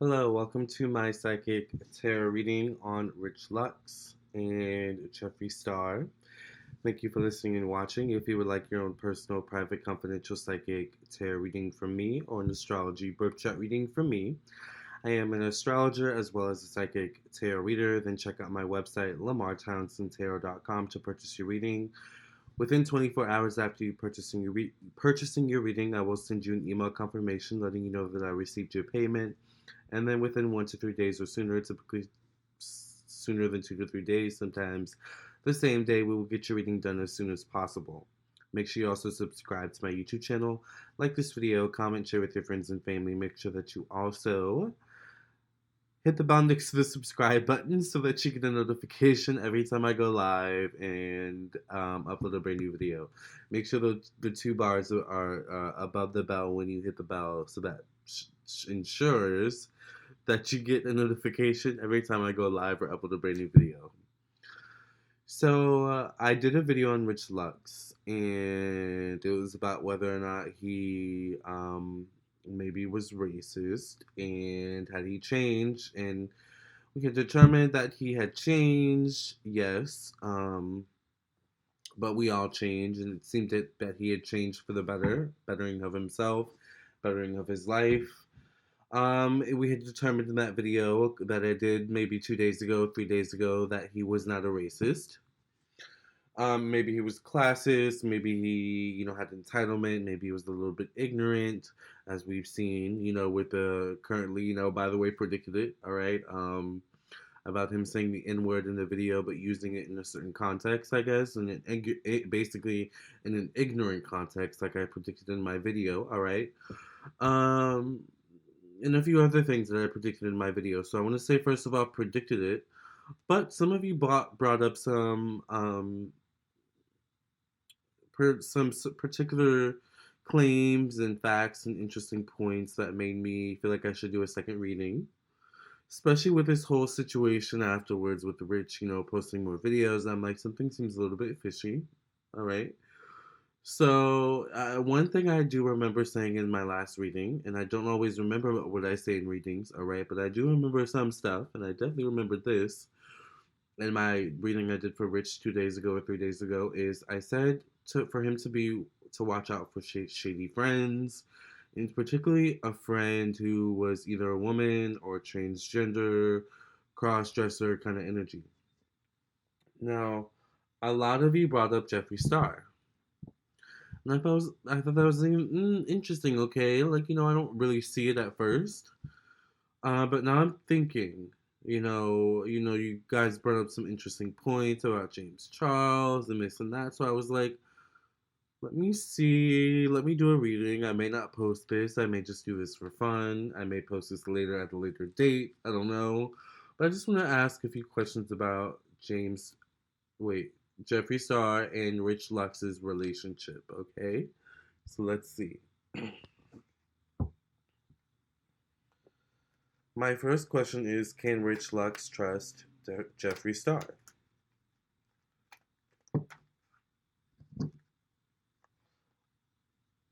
Hello, welcome to my psychic tarot reading on Rich Lux and Jefree Star. Thank you for listening and watching. If you would like your own personal, private, confidential psychic tarot reading from me or an astrology birth chart reading from me, I am an astrologer as well as a psychic tarot reader. Then check out my website, lamarrtownsendtarot.com to purchase your reading. Within 24 hours after you purchasing your reading, I will send you an email confirmation letting you know that I received your payment. And then within 1 to 3 days or sooner, typically sooner than 2 to 3 days, sometimes the same day, we will get your reading done as soon as possible. Make sure you also subscribe to my YouTube channel, like this video, comment, share with your friends and family. Make sure that you also hit the bell next to the subscribe button so that you get a notification every time I go live and upload a brand new video. Make sure the two bars are above the bell when you hit the bell so that ensures that you get a notification every time I go live or upload a brand new video. So I did a video on Rich Lux, and it was about whether or not he maybe was racist and had he changed, and we had determined that he had changed. Yes, but we all changed, and it seemed that he had changed for the better, bettering of himself, bettering of his life. We had determined in that video that I did maybe 2 days ago, 3 days ago, that he was not a racist. Maybe he was classist. Maybe he, had entitlement. Maybe he was a little bit ignorant, as we've seen, with the currently, by the way, predicted it. All right. About him saying the N word in the video, but using it in a certain context, I guess, and basically in an ignorant context, like I predicted in my video. All right. Um, and a few other things that I predicted in my video. So I want to say first of all, predicted it, but some of you brought up some particular claims and facts and interesting points that made me feel like I should do a second reading, especially with this whole situation afterwards with Rich, posting more videos. I'm like, something seems a little bit fishy. All right. So, one thing I do remember saying in my last reading, and I don't always remember what I say in readings, all right, but I do remember some stuff, and I definitely remember this in my reading I did for Rich 2 days ago or 3 days ago, is I said for him to watch out for shady friends, and particularly a friend who was either a woman or transgender, cross-dresser kind of energy. Now, a lot of you brought up Jefree Star. And I thought that was interesting. Okay, like I don't really see it at first, but now I'm thinking. You guys brought up some interesting points about James Charles and this and that. So I was like, let me see, let me do a reading. I may not post this. I may just do this for fun. I may post this later at a later date. I don't know, but I just want to ask a few questions about Jefree Star and Rich Lux's relationship. Okay. So let's see. My first question is, can Rich Lux trust Jefree Star?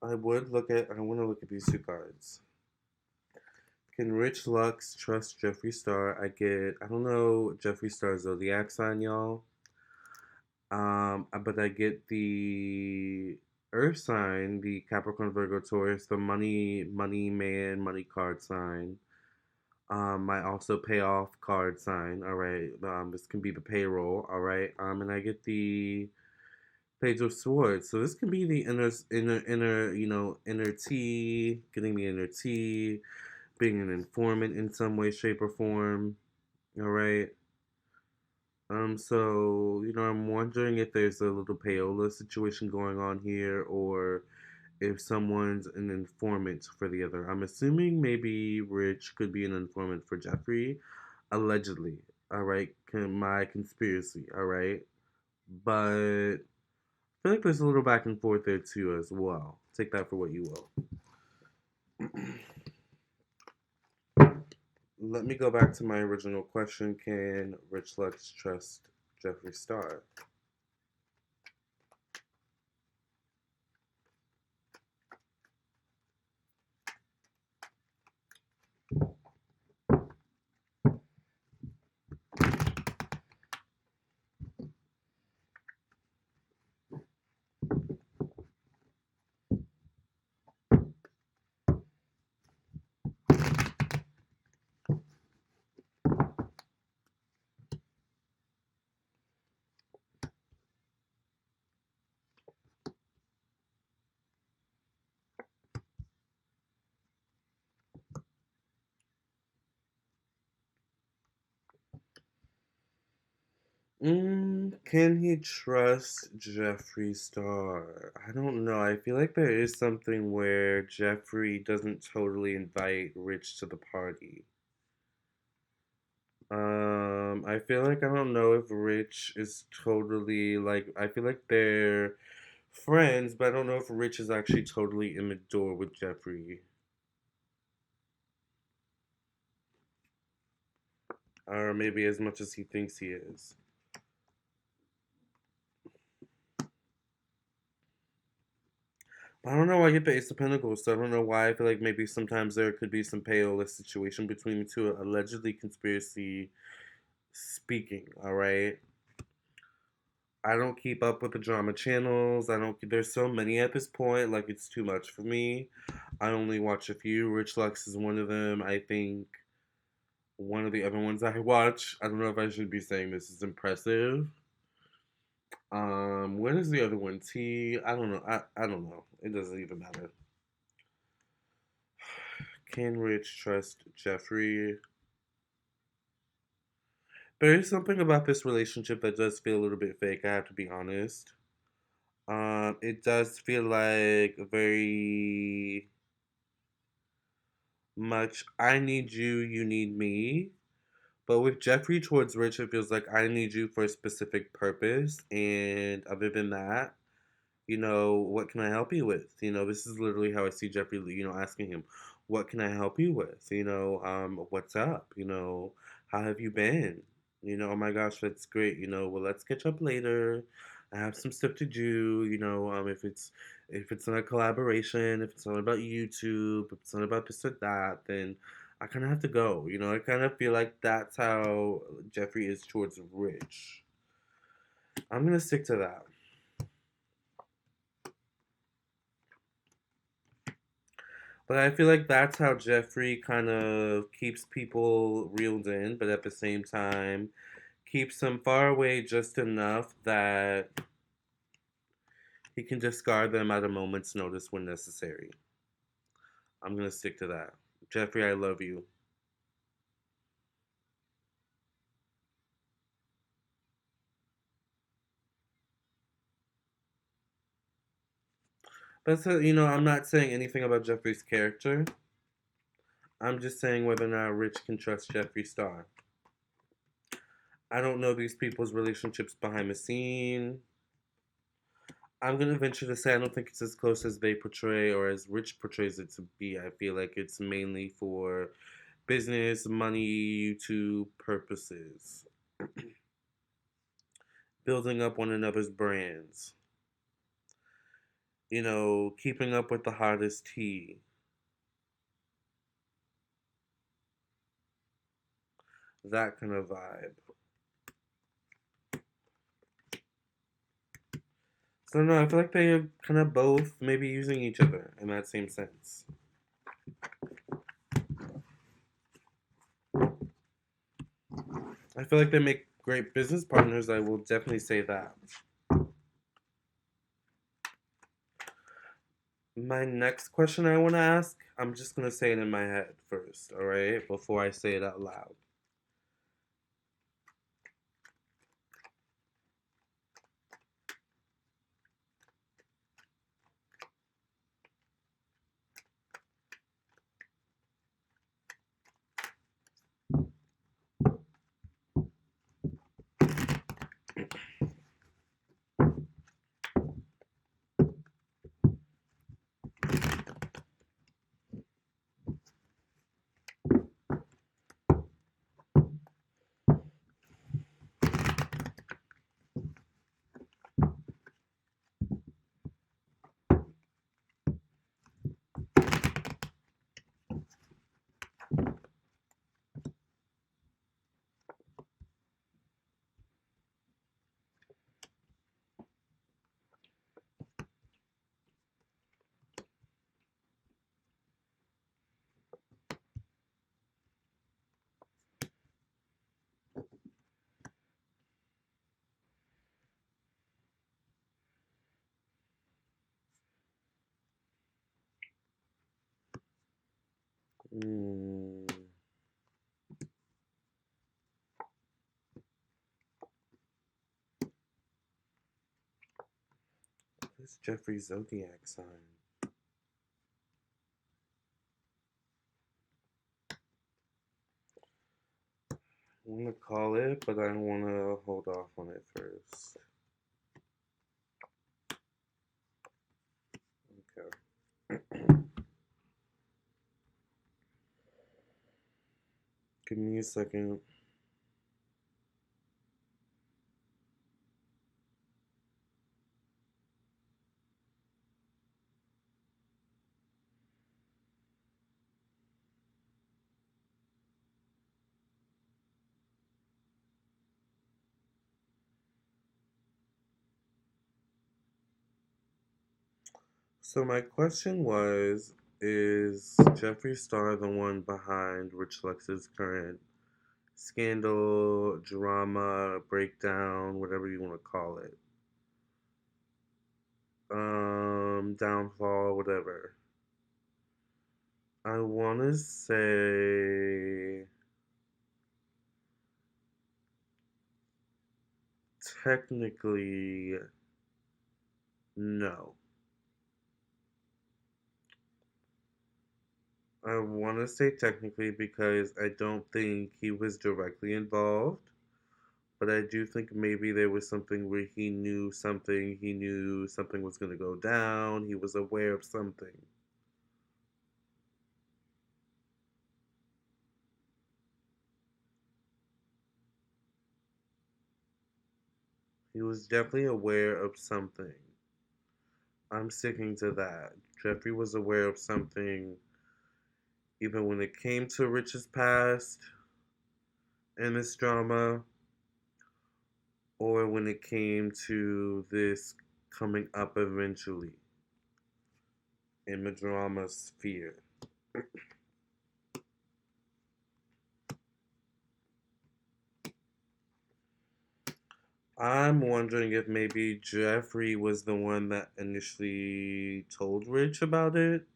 I want to look at these two cards. Can Rich Lux trust Jefree Star? I don't know Jefree Star's zodiac sign, y'all. But I get the Earth sign, the Capricorn, Virgo, Taurus, the money man, money card sign. I also pay off card sign. All right. This can be the payroll. All right. And I get the Page of Swords. So this can be the inner T, getting the inner T, being an informant in some way, shape, or form. All right. So I'm wondering if there's a little payola situation going on here, or if someone's an informant for the other. I'm assuming maybe Rich could be an informant for Jefree, allegedly. All right, my conspiracy. All right, but I feel like there's a little back and forth there too as well. Take that for what you will. Let me go back to my original question. Can Rich Lux trust Jefree Star? Can he trust Jefree Star? I don't know. I feel like there is something where Jefree doesn't totally invite Rich to the party. I feel like I don't know if Rich is totally like I feel like they're friends, but I don't know if Rich is actually totally in the door with Jeffree. Or maybe as much as he thinks he is. I don't know why I get the Ace of Pentacles, so I don't know why I feel like maybe sometimes there could be some payola situation between the two, allegedly conspiracy speaking, alright? I don't keep up with the drama channels. I don't. There's so many at this point. Like it's too much for me. I only watch a few. Rich Lux is one of them. I think one of the other ones I watch. I don't know if I should be saying this is impressive. What is the other one? T. I don't know. I don't know. It doesn't even matter. Can Rich trust Jeffree? There is something about this relationship that does feel a little bit fake. I have to be honest. It does feel like very much I need you, you need me. But with Jeffree towards Rich, it feels like I need you for a specific purpose. And other than that, what can I help you with? This is literally how I see Jeffree, asking him, what can I help you with? What's up? How have you been? Oh my gosh, that's great. Well, let's catch up later. I have some stuff to do. If it's not a collaboration, if it's not about YouTube, if it's not about this or that, then I kind of have to go. I kind of feel like that's how Jeffree is towards Rich. I'm gonna stick to that. But I feel like that's how Jeffree kind of keeps people reeled in, but at the same time keeps them far away just enough that he can discard them at a moment's notice when necessary. I'm gonna stick to that. Jeffree, I love you. But so, I'm not saying anything about Jeffree's character. I'm just saying whether or not Rich can trust Jefree Star. I don't know these people's relationships behind the scene. I'm gonna venture to say I don't think it's as close as they portray or as Rich portrays it to be. I feel like it's mainly for business, money, YouTube purposes, building up one another's brands. Keeping up with the hottest tea. That kind of vibe. So no, I feel like they are kind of both maybe using each other in that same sense. I feel like they make great business partners. I will definitely say that. My next question I want to ask, I'm just going to say it in my head first, all right? Before I say it out loud. Mm. Jeffree's zodiac sign? I want to call it, but I want to hold off on it first. Okay. Give me a second. So my question was, is Jefree Star the one behind Rich Lux's current scandal, drama, breakdown, whatever you want to call it? Downfall, whatever. I want to say technically no. I want to say technically because I don't think he was directly involved, but I do think maybe there was something where he knew something was going to go down, he was aware of something. He was definitely aware of something. I'm sticking to that. Jeffree was aware of something even when it came to Rich's past and this drama, or when it came to this coming up eventually in the drama sphere. I'm wondering if maybe Jeffree was the one that initially told Rich about it,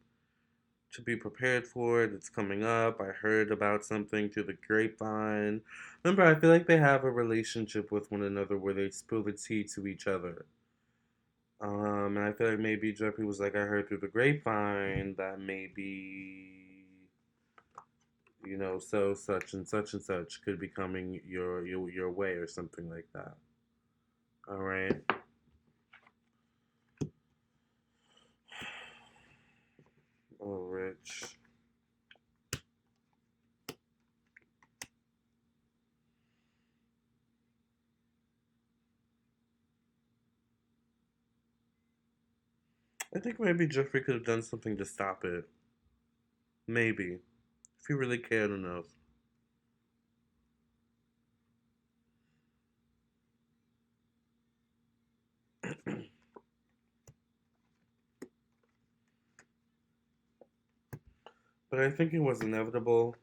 to be prepared for it. It's coming up. I heard about something through the grapevine. Remember, I feel like they have a relationship with one another where they spill the tea to each other. And I feel like maybe Jeffree was like, I heard through the grapevine that maybe, so such and such could be coming your way or something like that. All right. Oh, Rich. I think maybe Jeffrey could have done something to stop it. Maybe. If he really cared enough. But I think it was inevitable.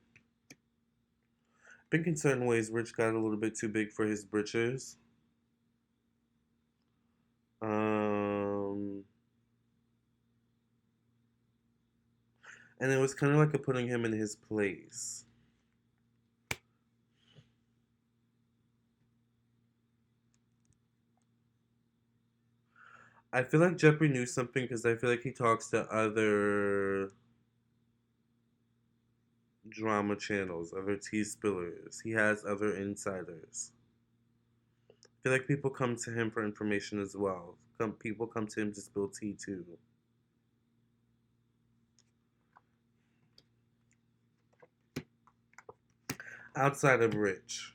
I think in certain ways, Rich got a little bit too big for his britches. Um, and it was kind of like a putting him in his place. I feel like Jeffrey knew something because I feel like he talks to other drama channels, other tea spillers. He has other insiders. I feel like people come to him for information as well. People come to him to spill tea too. Outside of Rich.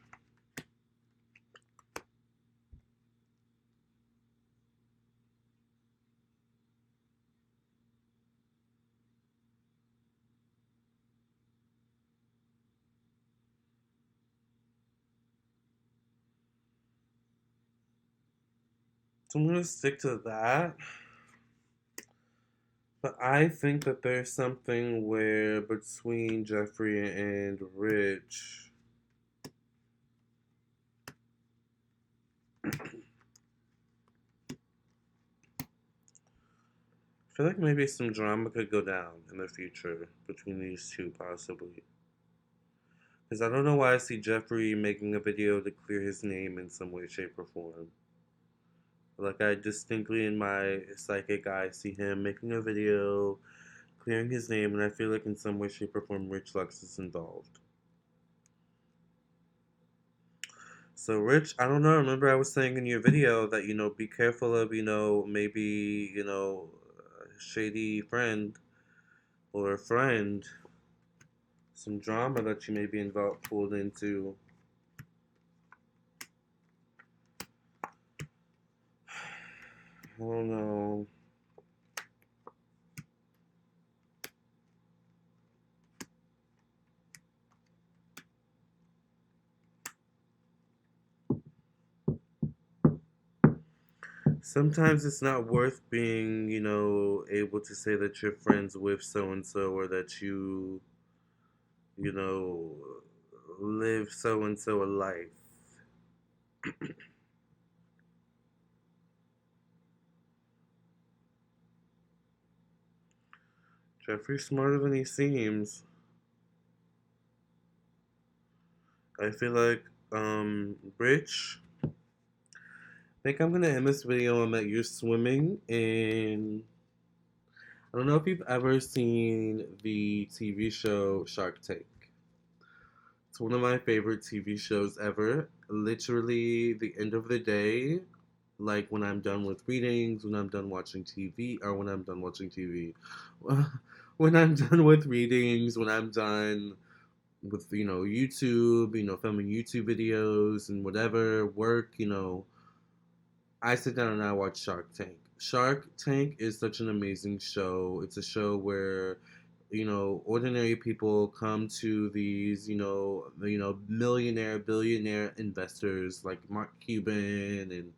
So I'm gonna stick to that. But I think that there's something where between Jeffrey and Rich, I feel like maybe some drama could go down in the future between these two, possibly. Because I don't know why I see Jeffrey making a video to clear his name in some way, shape, or form. Like, I distinctly in my psychic eye see him making a video, clearing his name, and I feel like in some way, shape, or form, Rich Lux is involved. So, Rich, I don't know. Remember, I was saying in your video that, be careful of, maybe, a shady friend or a friend, some drama that you may be involved, pulled into. I don't know. Sometimes it's not worth being, able to say that you're friends with so and so or that you know, live so and so a life. Jeffrey's smarter than he seems. I feel like, Rich, I think I'm gonna end this video on that you're swimming in. I don't know if you've ever seen the TV show Shark Tank. It's one of my favorite TV shows ever. Literally, the end of the day, like when I'm done with readings, when I'm done watching TV, or when I'm done watching TV, when I'm done with readings, when I'm done with, YouTube, filming YouTube videos and whatever, work, I sit down and I watch Shark Tank. Shark Tank is such an amazing show. It's a show where ordinary people come to these, millionaire, billionaire investors like Mark Cuban and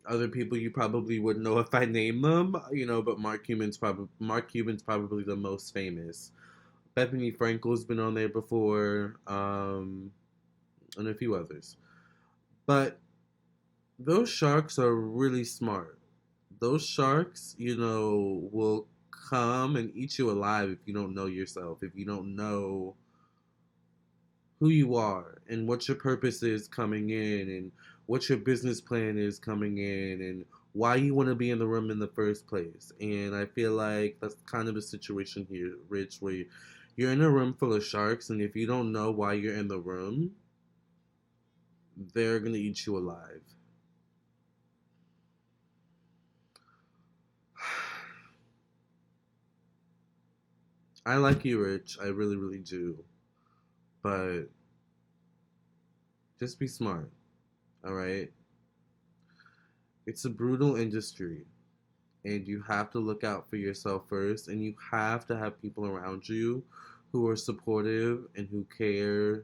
other people you probably wouldn't know if I name them, but Mark Cuban's probably the most famous. Bethany Frankel's been on there before, and a few others. But those sharks are really smart. Those sharks, will come and eat you alive if you don't know yourself, if you don't know who you are and what your purpose is coming in and what your business plan is coming in and why you want to be in the room in the first place. And I feel like that's kind of a situation here, Rich, where you're in a room full of sharks, and if you don't know why you're in the room, they're going to eat you alive. I like you, Rich. I really, really do. But just be smart, all right? It's a brutal industry, and you have to look out for yourself first, and you have to have people around you who are supportive and who care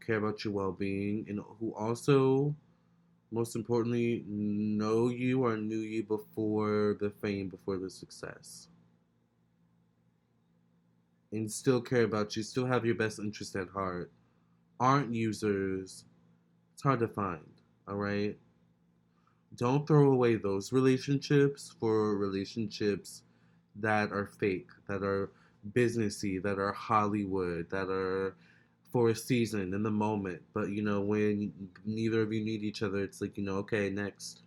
about your well-being, and who also, most importantly, know you or knew you before the fame, before the success, and still care about you, still have your best interest at heart, aren't users. It's hard to find, all right? Don't throw away those relationships for relationships that are fake, that are businessy, that are Hollywood, that are for a season in the moment. But when neither of you need each other, it's like, okay, next.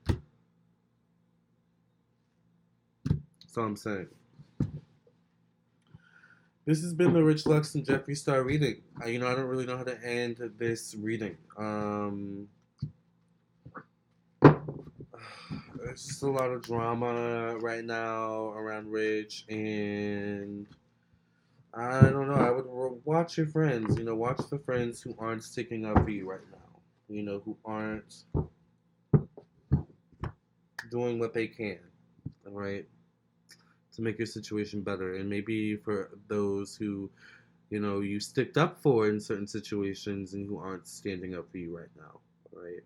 That's all I'm saying. This has been the Rich Lux and Jefree Star reading. I don't really know how to end this reading. There's just a lot of drama right now around Rich, and I don't know. I would watch your friends. Watch the friends who aren't sticking up for you right now. Who aren't doing what they can. All right, to make your situation better, and maybe for those who you sticked up for in certain situations and who aren't standing up for you right now. All right.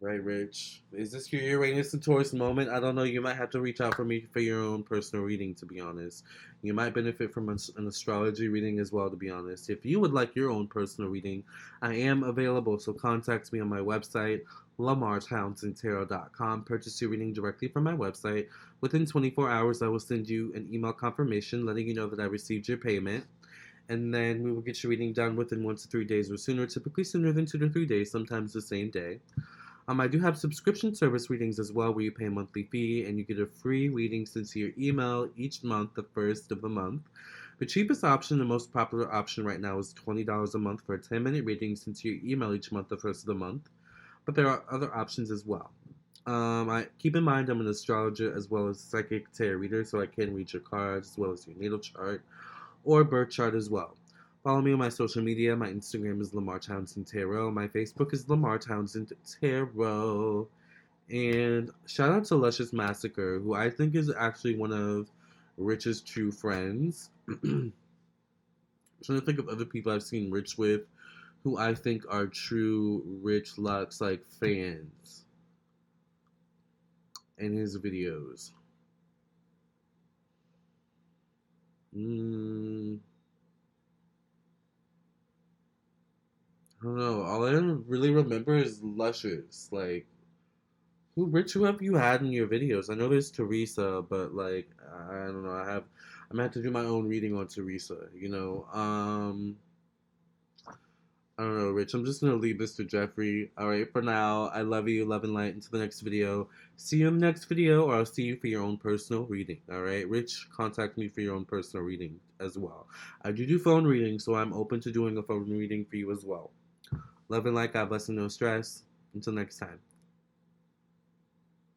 Right, Rich. Is this your Uranus and Taurus moment? I don't know. You might have to reach out for me for your own personal reading, to be honest. You might benefit from an astrology reading as well, to be honest. If you would like your own personal reading, I am available, so contact me on my website, lamartownsendtarot.com. Purchase your reading directly from my website. Within 24 hours, I will send you an email confirmation letting you know that I received your payment. and then we will get your reading done within 1 to 3 days or sooner, typically sooner than 2 to 3 days, sometimes the same day. I do have subscription service readings as well, where you pay a monthly fee and you get a free reading sent to your email each month, the first of the month. The cheapest option, the most popular option right now, is $20 a month for a 10-minute reading sent to your email each month, the first of the month. But there are other options as well. I keep in mind I'm an astrologer as well as psychic tarot reader, so I can read your cards as well as your natal chart or birth chart as well. Follow me on my social media. My Instagram is Lamarr Townsend Tarot. My Facebook is Lamarr Townsend Tarot. And shout out to Luscious Massacre, who I think is actually one of Rich's true friends. I'm trying to think of other people I've seen Rich with who I think are true Rich Lux like fans in his videos. I don't know. All I really remember is Luscious. Like, who have you had in your videos? I know there's Teresa, but like, I don't know. I'm gonna have to do my own reading on Teresa. I don't know, Rich. I'm just gonna leave this to Jeffree. All right, for now. I love you, love and light. Until the next video. See you in the next video, or I'll see you for your own personal reading. All right, Rich. Contact me for your own personal reading as well. I do phone readings, so I'm open to doing a phone reading for you as well. Love and light. God bless and no stress. Until next time.